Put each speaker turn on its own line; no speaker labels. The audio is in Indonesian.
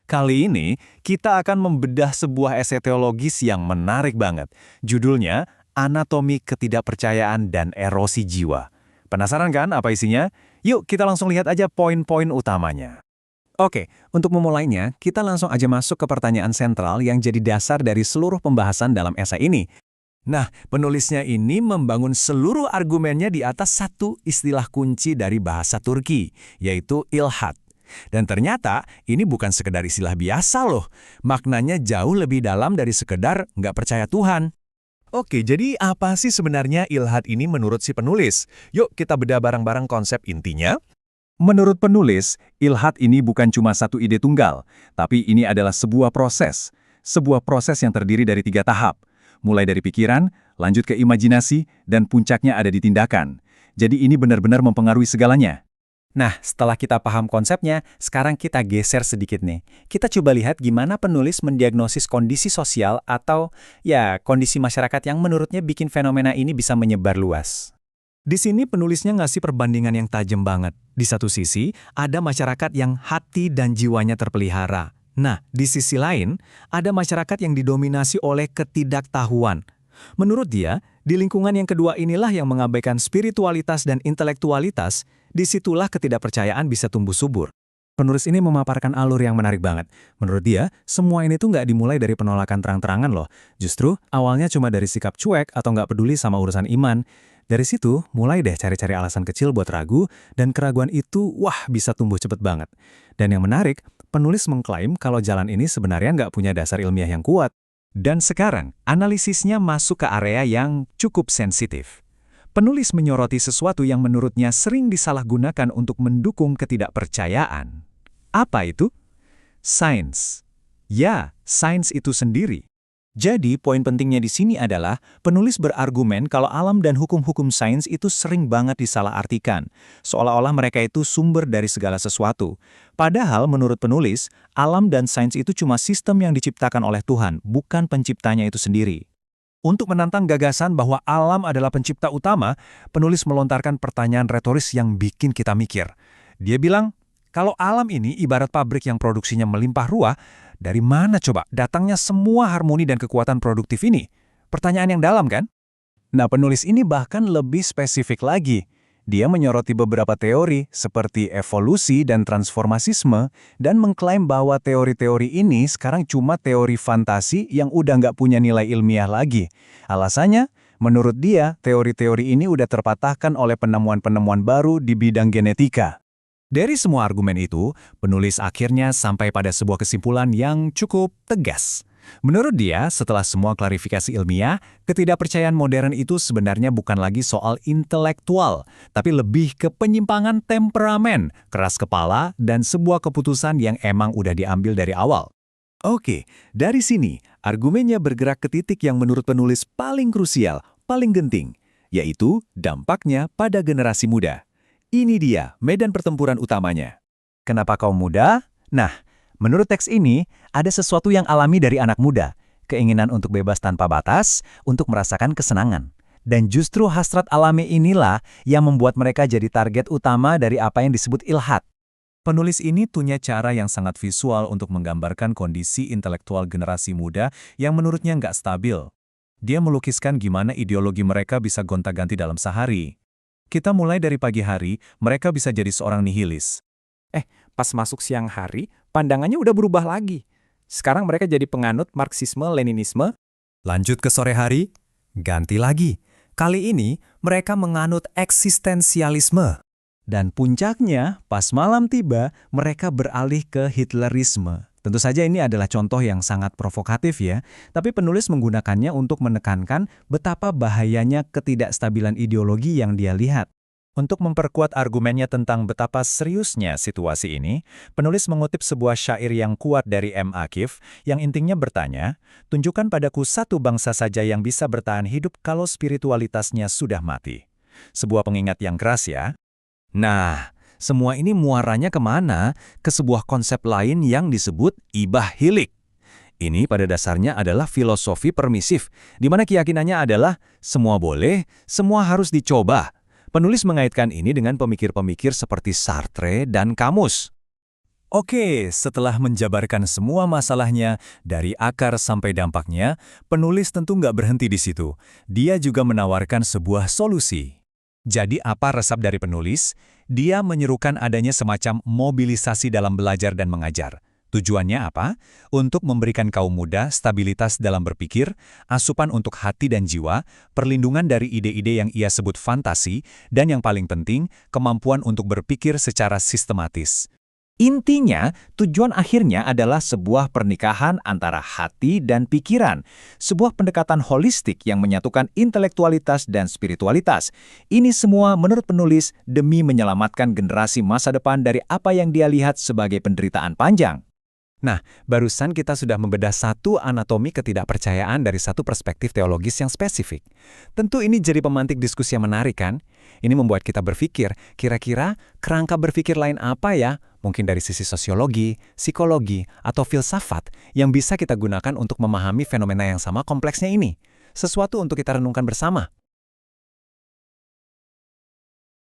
Kali ini, kita akan membedah sebuah esai teologis yang menarik banget. Judulnya, Anatomi Ketidakpercayaan dan Erosi Jiwa. Penasaran kan apa isinya? Yuk kita langsung lihat aja poin-poin utamanya. Oke, untuk memulainya, kita langsung aja masuk ke pertanyaan sentral yang jadi dasar dari seluruh pembahasan dalam esai ini. Nah, penulisnya ini membangun seluruh argumennya di atas satu istilah kunci dari bahasa Turki, yaitu ilhat. Dan ternyata ini bukan sekedar istilah biasa loh, maknanya jauh lebih dalam dari sekedar nggak percaya Tuhan. Oke, jadi apa sih sebenarnya ilhat ini menurut si penulis? Yuk kita bedah bareng-barang konsep intinya. Menurut penulis, ilhat ini bukan cuma satu ide tunggal, tapi ini adalah sebuah proses. Sebuah proses yang terdiri dari 3 tahap. Mulai dari pikiran, lanjut ke imajinasi, dan puncaknya ada di tindakan. Jadi ini benar-benar mempengaruhi segalanya. Nah, setelah kita paham konsepnya, sekarang kita geser sedikit nih. Kita coba lihat gimana penulis mendiagnosis kondisi sosial atau, kondisi masyarakat yang menurutnya bikin fenomena ini bisa menyebar luas. Di sini penulisnya ngasih perbandingan yang tajam banget. Di satu sisi, ada masyarakat yang hati dan jiwanya terpelihara. Nah, di sisi lain, ada masyarakat yang didominasi oleh ketidaktahuan. Menurut dia, di lingkungan yang kedua inilah yang mengabaikan spiritualitas dan intelektualitas, disitulah ketidakpercayaan bisa tumbuh subur. Penulis ini memaparkan alur yang menarik banget. Menurut dia, semua ini tuh nggak dimulai dari penolakan terang-terangan loh. Justru, awalnya cuma dari sikap cuek atau nggak peduli sama urusan iman. Dari situ, mulai deh cari-cari alasan kecil buat ragu, dan keraguan itu, bisa tumbuh cepet banget. Dan yang menarik, penulis mengklaim kalau jalan ini sebenarnya nggak punya dasar ilmiah yang kuat. Dan sekarang, analisisnya masuk ke area yang cukup sensitif. Penulis menyoroti sesuatu yang menurutnya sering disalahgunakan untuk mendukung ketidakpercayaan. Apa itu? Sains. Ya, sains itu sendiri. Jadi, poin pentingnya di sini adalah penulis berargumen kalau alam dan hukum-hukum sains itu sering banget disalahartikan, seolah-olah mereka itu sumber dari segala sesuatu. Padahal, menurut penulis, alam dan sains itu cuma sistem yang diciptakan oleh Tuhan, bukan penciptanya itu sendiri. Untuk menantang gagasan bahwa alam adalah pencipta utama, penulis melontarkan pertanyaan retoris yang bikin kita mikir. Dia bilang, kalau alam ini ibarat pabrik yang produksinya melimpah ruah, dari mana coba datangnya semua harmoni dan kekuatan produktif ini? Pertanyaan yang dalam kan? Nah, penulis ini bahkan lebih spesifik lagi. Dia menyoroti beberapa teori seperti evolusi dan transformasisme dan mengklaim bahwa teori-teori ini sekarang cuma teori fantasi yang udah nggak punya nilai ilmiah lagi. Alasannya, menurut dia, teori-teori ini udah terpatahkan oleh penemuan-penemuan baru di bidang genetika. Dari semua argumen itu, penulis akhirnya sampai pada sebuah kesimpulan yang cukup tegas. Menurut dia, setelah semua klarifikasi ilmiah, ketidakpercayaan modern itu sebenarnya bukan lagi soal intelektual, tapi lebih ke penyimpangan temperamen, keras kepala, dan sebuah keputusan yang emang udah diambil dari awal. Oke, dari sini, argumennya bergerak ke titik yang menurut penulis paling krusial, paling genting, yaitu dampaknya pada generasi muda. Ini dia medan pertempuran utamanya. Kenapa kaum muda? Nah, menurut teks ini, ada sesuatu yang alami dari anak muda, keinginan untuk bebas tanpa batas, untuk merasakan kesenangan. Dan justru hasrat alami inilah yang membuat mereka jadi target utama dari apa yang disebut ilhat. Penulis ini punya cara yang sangat visual untuk menggambarkan kondisi intelektual generasi muda yang menurutnya nggak stabil. Dia melukiskan gimana ideologi mereka bisa gonta-ganti dalam sehari. Kita mulai dari pagi hari, mereka bisa jadi seorang nihilis.
Pas masuk siang hari, pandangannya udah berubah lagi. Sekarang mereka jadi penganut Marxisme-Leninisme.
Lanjut ke sore hari, ganti lagi. Kali ini, mereka menganut eksistensialisme. Dan puncaknya, pas malam tiba, mereka beralih ke Hitlerisme. Tentu saja ini adalah contoh yang sangat provokatif ya, tapi penulis menggunakannya untuk menekankan betapa bahayanya ketidakstabilan ideologi yang dia lihat. Untuk memperkuat argumennya tentang betapa seriusnya situasi ini, penulis mengutip sebuah syair yang kuat dari M. Akif, yang intinya bertanya, tunjukkan padaku satu bangsa saja yang bisa bertahan hidup kalau spiritualitasnya sudah mati. Sebuah pengingat yang keras ya. Nah, semua ini muaranya kemana? Ke sebuah konsep lain yang disebut ibah hilik. Ini pada dasarnya adalah filosofi permisif, di mana keyakinannya adalah semua boleh, semua harus dicoba. Penulis mengaitkan ini dengan pemikir-pemikir seperti Sartre dan Camus. Oke, setelah menjabarkan semua masalahnya dari akar sampai dampaknya, penulis tentu nggak berhenti di situ. Dia juga menawarkan sebuah solusi. Jadi apa resep dari penulis? Dia menyerukan adanya semacam mobilisasi dalam belajar dan mengajar. Tujuannya apa? Untuk memberikan kaum muda stabilitas dalam berpikir, asupan untuk hati dan jiwa, perlindungan dari ide-ide yang ia sebut fantasi, dan yang paling penting, kemampuan untuk berpikir secara sistematis. Intinya, tujuan akhirnya adalah sebuah pernikahan antara hati dan pikiran, sebuah pendekatan holistik yang menyatukan intelektualitas dan spiritualitas. Ini semua menurut penulis demi menyelamatkan generasi masa depan dari apa yang dia lihat sebagai penderitaan panjang. Nah, barusan kita sudah membedah satu anatomi ketidakpercayaan dari satu perspektif teologis yang spesifik. Tentu ini jadi pemantik diskusi yang menarik kan? Ini membuat kita berpikir, kira-kira kerangka berpikir lain apa ya? Mungkin dari sisi sosiologi, psikologi, atau filsafat yang bisa kita gunakan untuk memahami fenomena yang sama kompleksnya ini. Sesuatu untuk kita renungkan bersama.